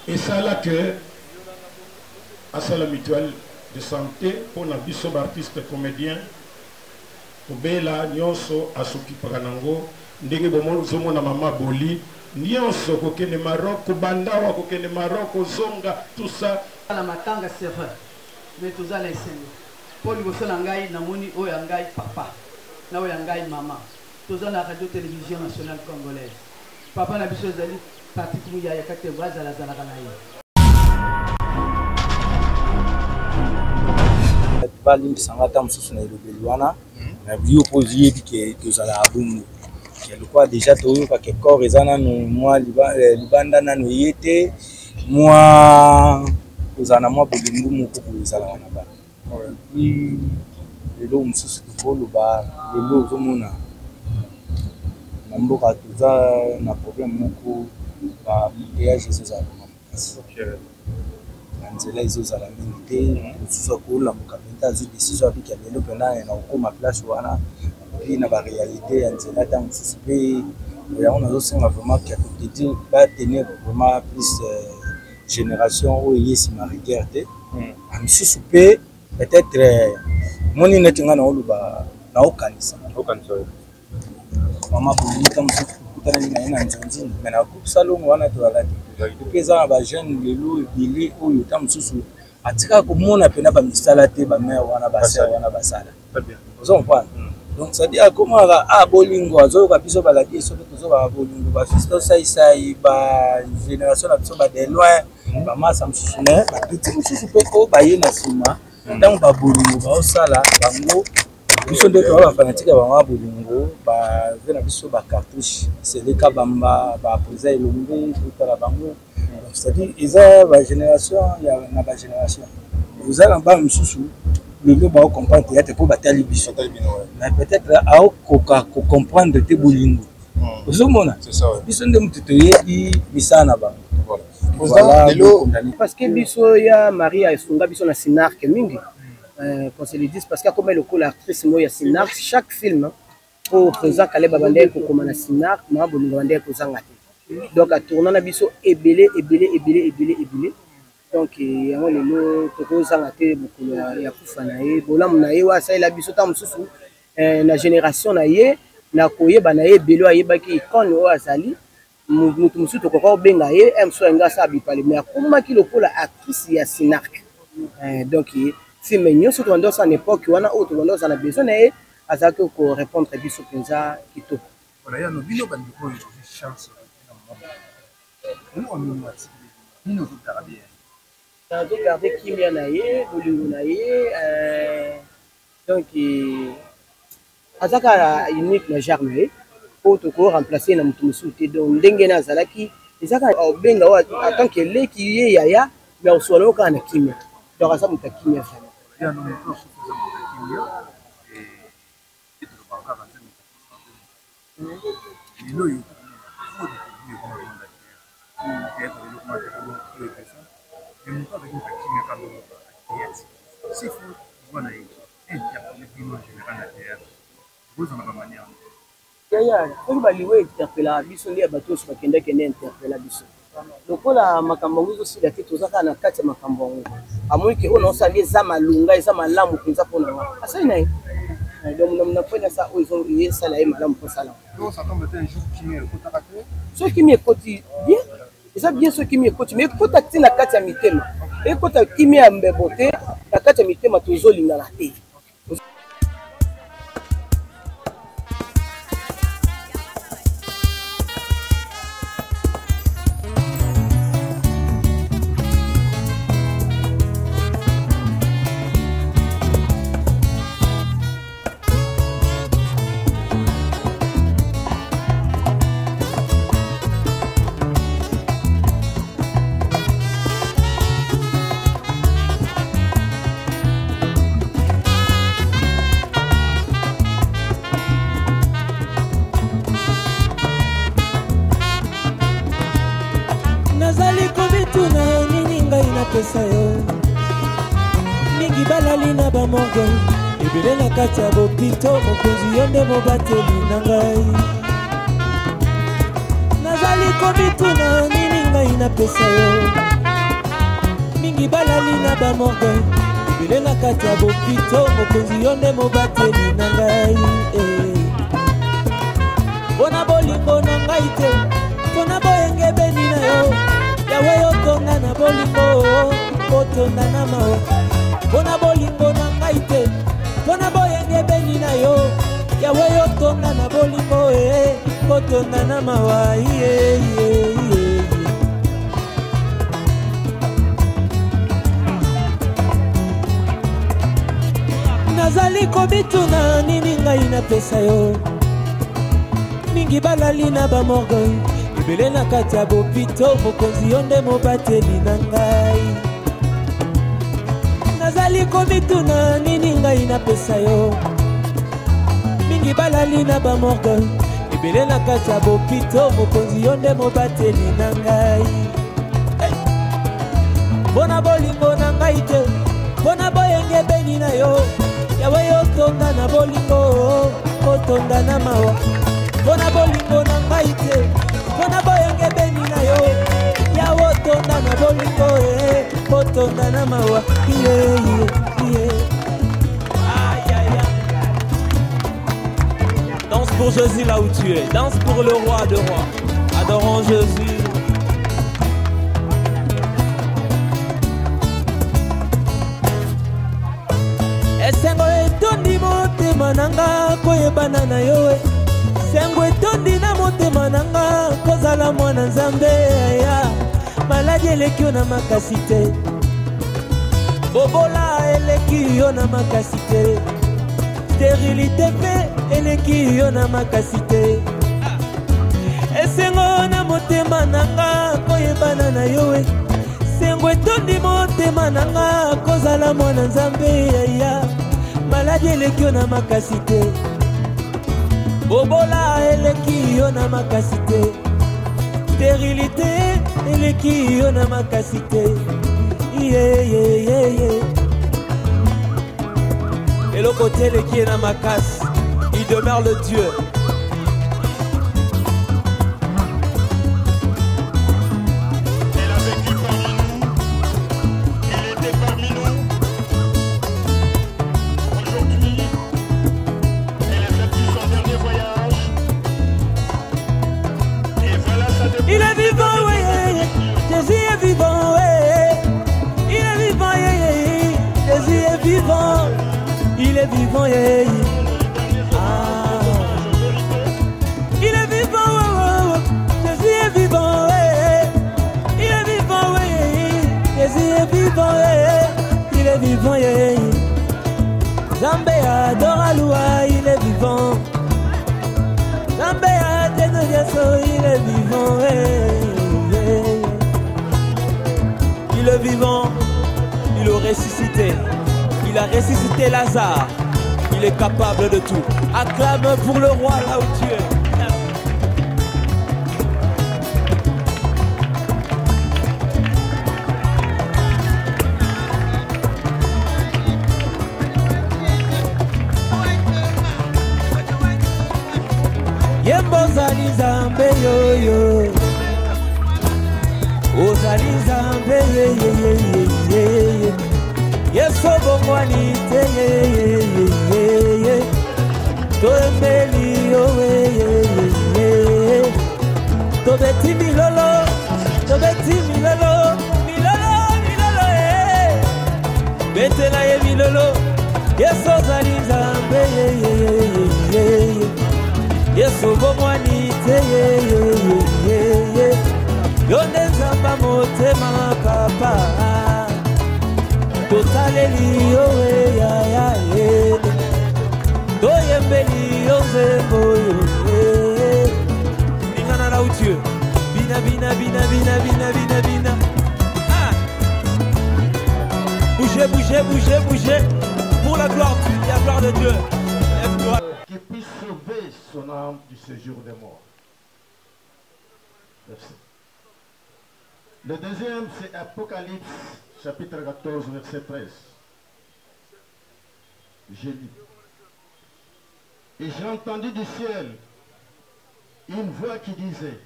Et ça là que à la mutuelle de santé pour la biso artiste comédien obela nyonso asokipaka nango ndenge bomo na mama boli nyonso kokende Maroc bandawa kokende Maroc zonga tout ça la matanga c'est vrai mais tout ça les scènes pour lui bosso ngai na moni oyo ngai papa na oyo ngai maman tout ça la radio télévision nationale congolaise papa na biso zali Patrick Muyaya kate braza la zala kana yo Balim sangata msusu na ilobelwana na bio posie que tozala abungu le quoi déjà toyo ka ke corps ezana no moi libanda na no yete moi tozana moi bolingo moko ezala wana ba oui lelo msusu tokolo ba lelo zomona na mboka toza na problème moko ba péage ezala OK nzela ezozala mingi te mosusu akola mokamenta azwi décision abiki ya lelo mpena na okoma place wana mpe na baréalité ya nzela ntango mosusu mpe yango nazosenga vraiment kakotedi batenir vraiment plus génération oyo eyesima rigueur te mosusu mpe peut-être moni neti nga naoloba naokanisa mama bolita mosusu kutanani na ye na nzonzini me nakosalongo wana toyala te mpe eza na bajeune lelo ebele oyo ta mosusu atikaka komona mpena bamisala te bamare wana baser wana basala ozo comprendre donc c'est-à-dire akomaka bolingo azoyoka biso baladi eso mpe tozobaka bolingo bafisi tosaisai bagénération na biso bade loin bamasa mosusu me bapeti mosusu mpe ko baye na nsima ntango babolingo baosala bango biso nde toza bafanatique bango bolingo baze na biso bacartouche seleka bamba baposa elombe totala bango c'est-à-dire eza bagénération na bagénération oza na ba mosusu lelo baocomprendre teyate mpo batali biso mais peut-être aokoka kocomprendre te bolingo ozomona biso nde motu toyebi misala na bango parce que biso ya maria esunga biso na sinarke mingi qu'on se le dise parce qu'il y a comme le coup l'actrice Moya Sinar chaque film pour présent Kaleba Bandel pour comme na Sinar ma bolingo Bandel pour zangate donc à tourner na biso ebele donc yango lelo to zangate beaucoup ya kufa na ye bolamu na ye wa sa ila biso ta mususu na génération na ye na koyeba na ye belo ayebaki icône o azali mutu mususu to ko benga ye emso nga sa bipale mais akomaki lokola actrice ya Sinar donc si mais surtout dans une époque où on a autre on a besoin et à ça que pour répondre à biso penza kito voilà il y a nos bino bandiko une chance nous on nous voit nous garder qui bien naie bolingo naie donc à ça que unique na germe pour te remplacer na mutu musuti donc ndenge na zalaki ezaka obenga wa tant que les qui yaya mais on soit là quand na kimia donc ça mutu kimia il y a nos motos qui sont et tout le bagage il nous il faut des lokola makambo nguzo sida te tozaka na kati ya makambo ngo amoi ke ona osali eza malunga eza malamu penza pona nga asali na ye donc na pona sa ozo yesala ye malamu po sala donc ça tombe un jour qui est contacté ce qui me koti bien eza bien ce qui me koti mais contacté na kati ya mitema et kota kimi ya mbebote na kati ya mitema tozolinga na te mingi balali na bamongo ebele na kati ya bopito mokonzi yo nde mobateli na ngai nazali komituna nini ngai napesa yo mingi balali na bamorgue ebele na kati ya bopito mokonzi yo nde mobateli na ngai mpona bolingo na ngai te mpona boyengebeni na yo yawe yotonda na bolingo otonda na mawa mpona bolingo na ngai te mpona boyengebeni na yo yawe yotonda na bolingo otonda na mawa nazali komituna nini ngai napesa yo mingi balali na bamorgue ebele na kati ya bopito mokonzi yo nde mobateli na ngai nazali komituna nini ngai napesa yo mingi balali na bamorgue ebele na kati ya bopito mokonzi yo nde mobateli na ngai mpona bolingo na ngai te mpona boyengebeni na yo yawe yotonda na bolingo otonda na mawa mpona bolingo na ngai te mpona boyengebeni na yo yawe otonda na bolingo otonda na mawa Danse pour Jésus là où tu es, danse pour le roi de rois, adorons Jésus. Esengo etondi motema nanga koyebana na yo sengo etondi na motema nanga kozala mwana nzambe ya maladi eleki yo na makasi te bobola eleki yo na makasi te sterilité mpe eleki yo na makasi te esengo na motema nanga koyebana na yo sengo etondi motema nanga kozala mwana nzambe ya maladi eleki yo na makasi te bobola eleki yo na makasi te sterilité eleki yo na makasi te eloko te eleki ye na makasi il demeure le Dieu. Il est vivant, ah. Il est vivant, Jésus est vivant, il est vivant, Jésus est vivant, il est vivant, Zambé adore Aloua, il est vivant. Zambé adore il est vivant, il est vivant, il est ressuscité. Il a ressuscité Lazare. Il est capable de tout. Acclame pour le roi là où tu es. Yembo zali zambe yo yo. O zali zambe ye ye ye ye ye. Yeso bongwani te ye to embeli yo to beti milolo betela ye milolo yeso zali zambe ye yeso bongwani te ye yonde nzamba motema papa totaleli yo ya toyembeli yo nzembo yo lingana là où tu es bina ah. Bougez pour la gloire de Dieu. Qu'il puisse sauver son âme du séjour des morts. Merci. Le deuxième, c'est Apocalypse, chapitre 14, verset 13. J'ai lu. Et j'ai entendu du ciel une voix qui disait,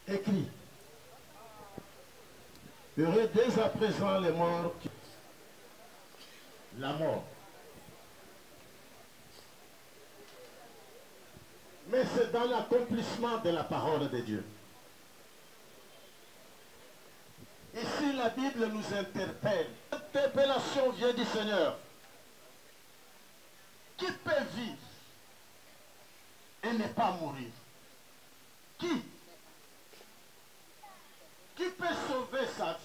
écrit. Heureux dès à présent les morts qui... La mort. Mais c'est dans l'accomplissement de la parole de Dieu. Ici, la Bible nous interpelle. L'interpellation vient du Seigneur. Qui peut vivre et ne pas mourir? Qui? Qui peut sauver sa vie?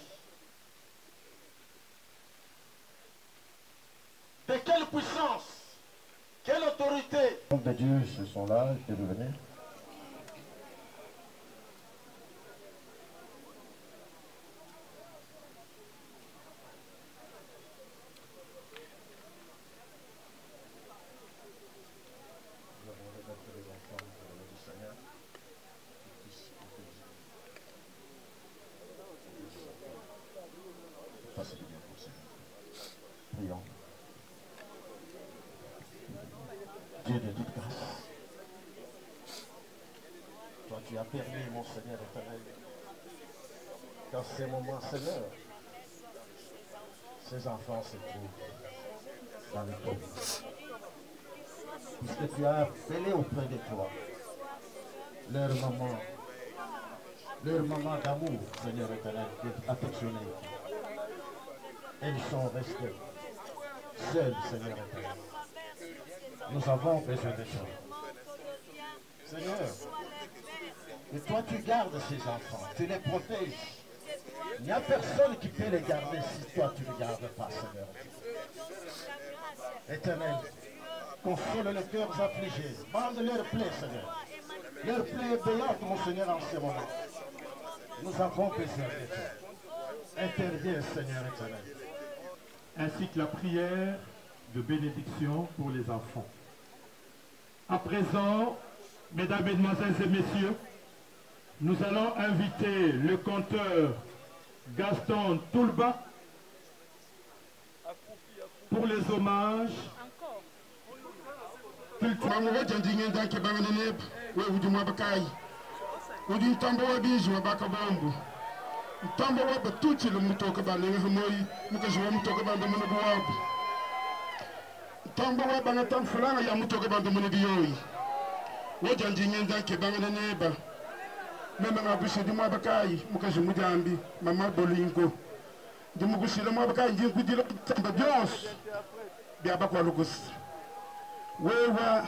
De quelle puissance? Quelle autorité? Les hommes de Dieu, ce sont là, ils peuvent venir. Prions. Dieu de toute grâce, toi tu as permis, mon Seigneur éternel, qu'en ces moments, Seigneur, ces enfants se trouvent dans le tombe. Puisque tu as appelé auprès de toi leur maman d'amour, Seigneur éternel, affectionné. Elles sont restées seules, Seigneur éternel. Nous avons besoin de toi. Seigneur, et toi tu gardes ces enfants, tu les protèges. Il n'y a personne qui peut les garder si toi tu ne les gardes pas, Seigneur. Éternel, console les cœurs affligés, bande leurs plaies, Seigneur. Leur plaie est béante, mon Seigneur, en ce moment. Nous avons besoin de toi. Interviens, Seigneur éternel. Ainsi que la prière de bénédiction pour les enfants. À présent, mesdames, mesdemoiselles et messieurs, nous allons inviter le conteur Gaston Toulba pour les hommages. Tambo wa batuchi lo mutoka ba lenga hamoi mukaji wa mutoka ba ndamuna buwabu. Tambo wa banga tam fulanga ya mutoka ba ndamuna biyoyi. Wajanji nyenda ke banga neba. Mema ngabushi di mwa bakai mukaji mujambi mama bolingo. Di mukushila mwa bakai njinku dilo tamba byos. Bia bakwa lukus. Wewa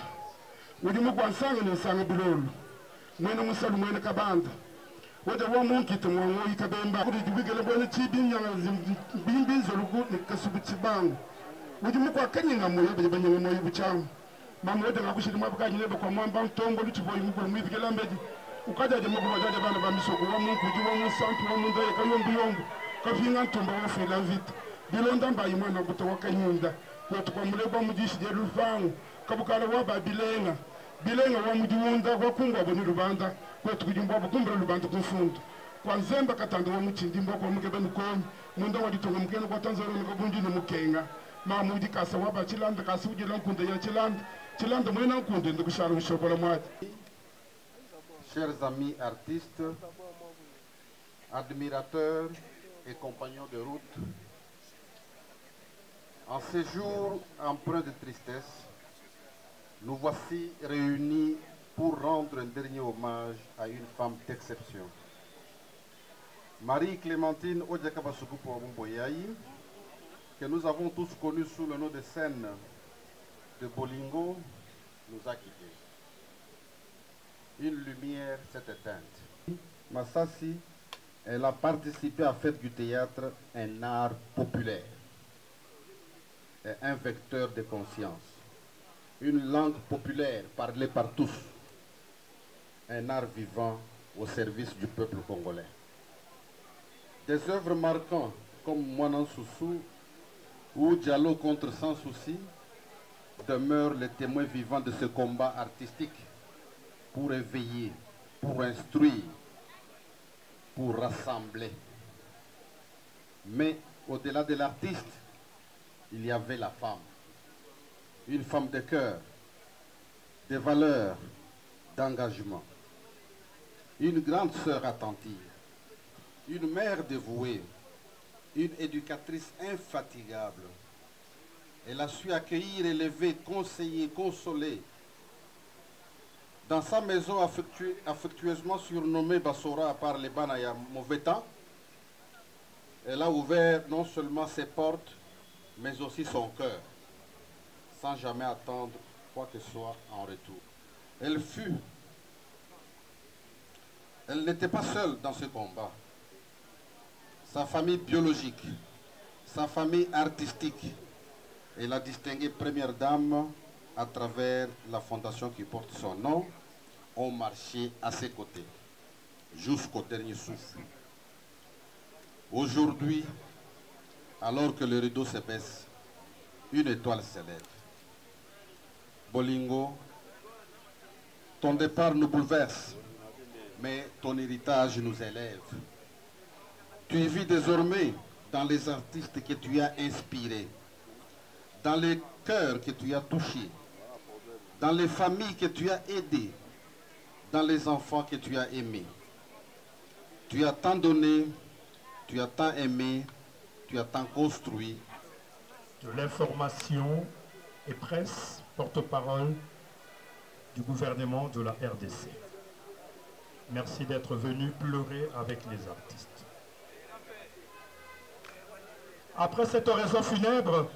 wadi mukwa nsanga ni nsanga bilolu. Mwena musalu mwena kabanda. Wada wa munki to mo yi kabemba kudi bigele bwana chibin ya bimbin zolugu ni kasubichi bangu wudi mukwa kanyinga mo yabe banyanga mo yibucham mamu wada ngakushiri mwabuka nyine kwa mwamba ntongo luchiboyi mukulu mwibigela mbedi ukaja je mukulu wada bana ba misoko wa munku di wa musantu wa munda ka yombi yombo ka finga ntomba wa fela vita bilonda mbayi mwana buto wa kanyinda wotu kwa muleba mujishi de lufangu kabukala wa babilenga bilenga wa mudiwunda kwa kungwa boni rubanda kwetu kujimbo bukumbira lubanda kufundu kwa nzemba katanda wa muchindi mbo kwa mukebe nukoni munda wa ditonga mukene kwa Tanzania nukabundi ni mukenga mamudi kasa wa bachilanda kasa ujila nkunde ya chilanda mwena nkunde ndikusharu shokola mwati. Chers amis artistes, admirateurs et compagnons de route, en ces jours empreints de tristesse, nous voici réunis pour rendre un dernier hommage à une femme d'exception. Marie-Clémentine Odjakabasukupo Mboyayi, que nous avons tous connue sous le nom de scène de Bolingo, nous a quittés. Une lumière s'est éteinte. Massassi, elle a participé à faire du théâtre un art populaire et un vecteur de conscience. Une langue populaire parlée par tous. Un art vivant au service du peuple congolais. Des œuvres marquantes comme Mwanan Soussou ou Diallo contre Sans Souci demeurent les témoins vivants de ce combat artistique pour éveiller, pour instruire, pour rassembler. Mais au-delà de l'artiste, il y avait la femme. Une femme de cœur, de valeurs, d'engagement. une grande sœur attentive, une mère dévouée, une éducatrice infatigable. Elle a su accueillir, élever, conseiller, consoler. Dans sa maison affectueusement surnommée Bassora par les Banaya Moveta, elle a ouvert non seulement ses portes, mais aussi son cœur, sans jamais attendre quoi que ce soit en retour. Elle n'était pas seule dans ce combat. Sa famille biologique, sa famille artistique, et la distinguée première dame à travers la fondation qui porte son nom, ont marché à ses côtés, jusqu'au dernier souffle. Aujourd'hui, alors que le rideau se baisse, une étoile s'élève. Bolingo, ton départ nous bouleverse, mais ton héritage nous élève. Tu vis désormais dans les artistes que tu as inspirés, dans les cœurs que tu as touchés, dans les familles que tu as aidées, dans les enfants que tu as aimés. Tu as tant donné, tu as tant aimé, tu as tant construit. De l'information et presse, porte-parole du gouvernement de la RDC. Merci d'être venu pleurer avec les artistes. Après cette oraison funèbre,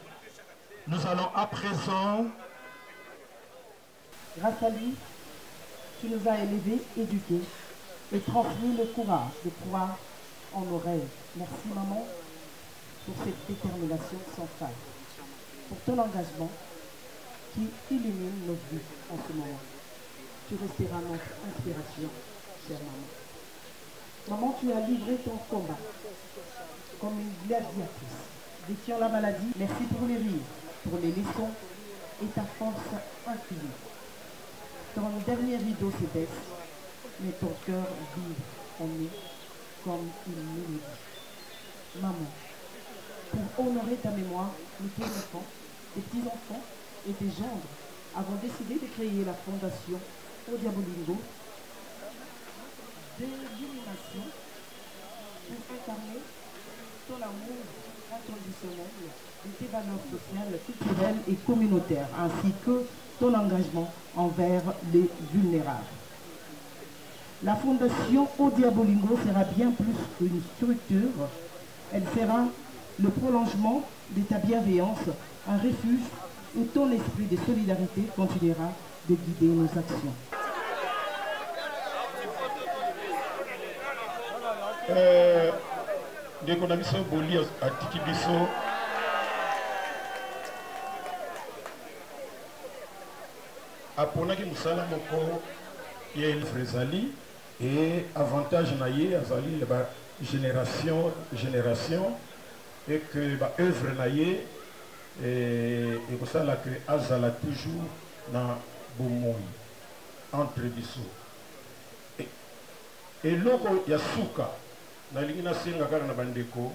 nous allons à présent... Grâce à lui, tu nous as élevés, éduqués et transmis le courage de croire en nos rêves. Merci maman pour cette détermination sans faille, pour ton engagement qui illumine nos vies en ce moment. Tu resteras notre inspiration, chère maman. Maman, tu as livré ton combat comme une gladiatrice, défiant la maladie. Merci pour les rires, pour les leçons et ta force infinie. Ton dernier rideau se baisse, mais ton cœur vibre en nous comme une mélodie. Maman, pour honorer ta mémoire, nous tes enfants, tes petits-enfants et tes gendres avons décidé de créer la fondation Odia Bolingo d'illumination pour incarner ton amour inconditionnel de tes valeurs sociales, culturelles et communautaires, ainsi que ton engagement envers les vulnérables. La fondation Odia Bolingo sera bien plus qu'une structure. Elle sera le prolongement de ta bienveillance, un refuge où ton esprit de solidarité continuera de guider nos actions. Dès qu'on a mis ça au boli à Tikibiso, aponaki musala moko ya Frezali et avantage naie azali ba génération et que ba œuvre naie et pour ça là que azala toujours na bomoi entre biso et loko ya suka na lingina singa kaka na bandeko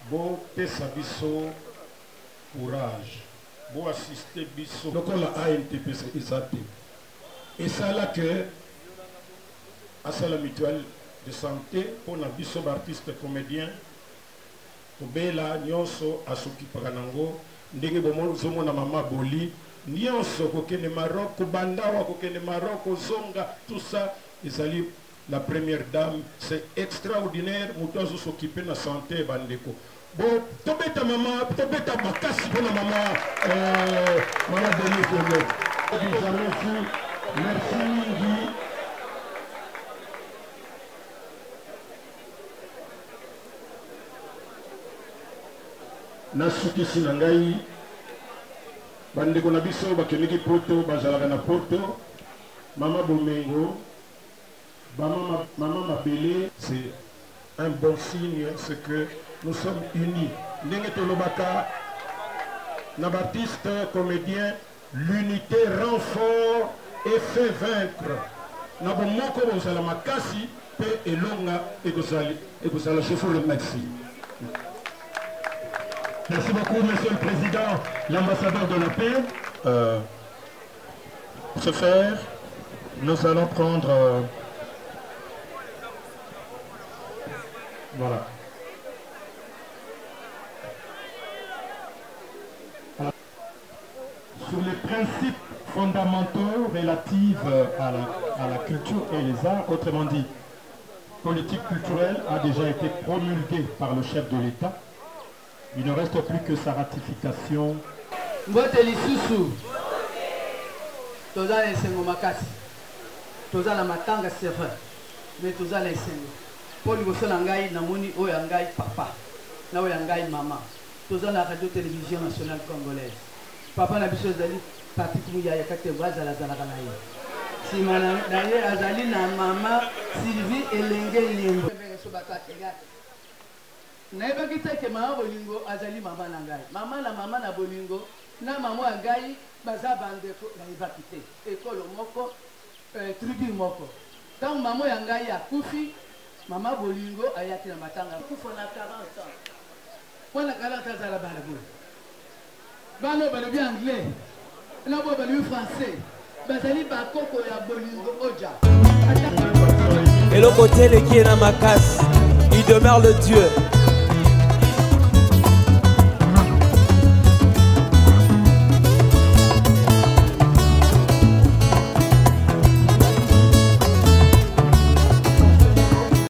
bo pesa biso courage pour assister biso lokola ANTP isate et ça là que à la mutuelle de santé pour na biso artiste comédien obela nyonso asokipaka nango ndenge bomo na mama boli nyonso kokende Maroc bandawa kokende Maroc zonga tout ça ezali la première dame c'est extraordinaire mutozo s'occuper na santé bandeko. Bon, tobeta maman, tobeta makasi pour la maman, maman Denis. Merci Guy. Nasukisi nangai, bandeko na biso bakeneki poto, bazalaka na poto, maman Bomengo, maman Mabele, c'est un bon signe, c'est que nous sommes unis. Nengetolobaka, Nabatiste, comédien, l'unité rend fort et fait vaincre. Nabomoko Bozala Makasi, paix et longa et Gozala Chauffeur le merci. Merci beaucoup, Monsieur le Président, l'ambassadeur de la paix. Pour ce faire, Nous allons prendre... voilà. Sur les principes fondamentaux relatifs à la culture et les arts, autrement dit, politique culturelle a déjà été promulguée par le chef de l'État. Il ne reste plus que sa ratification. Mbote lisusu toza na esengo makasi toza na matanga sefa mais toza na esengo po liboso na ngai namoni oyo ya ngai papa na oyo ya ngai mama toza na radio télévision nationale congolaise papa na biso ezali Patrick Muyaya Katembo azalazalaka na ye nsima na ye azali na mama Sylvie Elenge Limbo nayebaki te ke mama bolingo azali mama na ngai mama na bolingo na mama ya ngai baza bandeko nayebaki te ekolo moko tribu moko ntango mama ya ngai akufi mama bolingo ayaki na matanga kufa na 40 ans mpona 40 ans azala bana boye bana balobi anglais na bo balobi français bazali bakoko ya bolingo oja eloko te eleki ye na makasi il demeure le Dieu